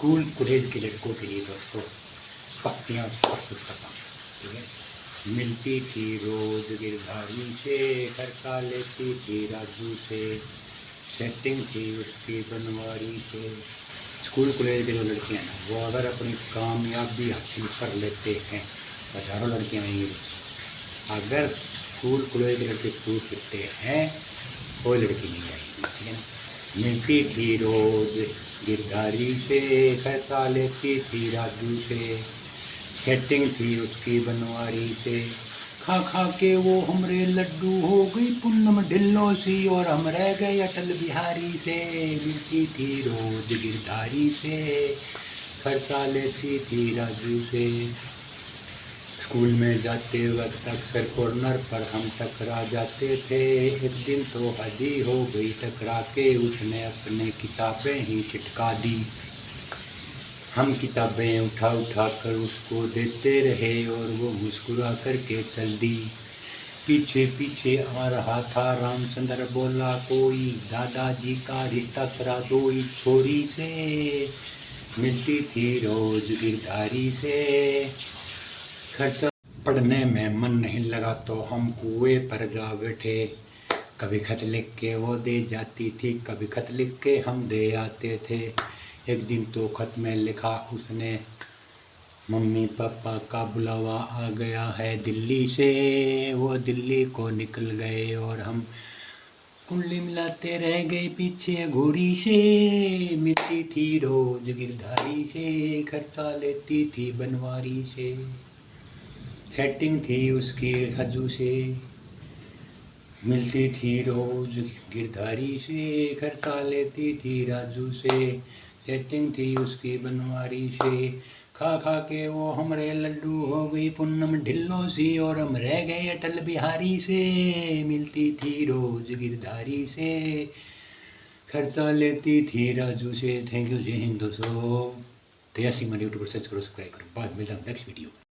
School college के लड़कों के लिए दोस्तों पत्तियाँ प्रस्तुत करता हूँ। ठीक है। मिलती थी रोज गिरधारी से, खर्चा लेती थी राजू से, सेटिंग थी उसकी बनवारी से। स्कूल कॉलेज के जो लड़कियाँ हैं वो अगर अपनी कामयाबी हासिल कर लेते हैं, हज़ारों लड़कियाँ नहीं, अगर स्कूल कॉलेज के लड़के स्कूल सीखते हैं कोई लड़की नहीं आएगी। ठीक है ना। मिलती थी रोज गिरधारी से, खर्चा लेती थी राजू से, सेटिंग थी उसकी बनवारी से। खा खा के वो हमरे लड्डू हो गई पूनम ढिल्लो सी, और हम रह गए अटल बिहारी से। मिलती थी रोज गिरधारी से, खर्चा लेती थी राजू से। स्कूल में जाते वक्त अक्सर कॉर्नर पर हम टकरा जाते थे। एक दिन तो हदी हो गई टकरा के, उसने अपने किताबें ही चिटका दी। हम किताबें उठा उठा कर उसको देते रहे और वो मुस्कुरा करके चल दी। पीछे पीछे आ रहा था रामचंद्र, बोला कोई दादाजी का रिश्ता करा दो इस छोरी से। मिलती थी रोज गिरधारी से, खर्चा पढ़ने में मन नहीं लगा तो हम कुएं पर जा बैठे। कभी खत लिख के वो दे जाती थी, कभी खत लिख के हम दे आते थे। एक दिन तो खत में लिखा उसने, मम्मी पापा का बुलावा आ गया है दिल्ली से। वो दिल्ली को निकल गए और हम कुंडली मिलाते रह गए पीछे घोड़ी से। मिलती थी रोज गिरधारी से, खर्चा लेती थी बनवारी से, सेटिंग थी उसकी हजू से। मिलती थी रोज गिरधारी से, खर्चा लेती थी राजू से, सेटिंग थी उसकी बनवारी से। खा खा के वो हमरे लड्डू हो गई पूनम ढिल्लो सी, और हम रह गए अटल बिहारी से। मिलती थी रोज गिरधारी से, खर्चा लेती थी राजू से। थैंक यू, जय हिंद दोस्तों। दया सिंह यूट्यूब पर सर्च करो, सब्सक्राइब करो। बाद मिलता हूँ नेक्स्ट वीडियो।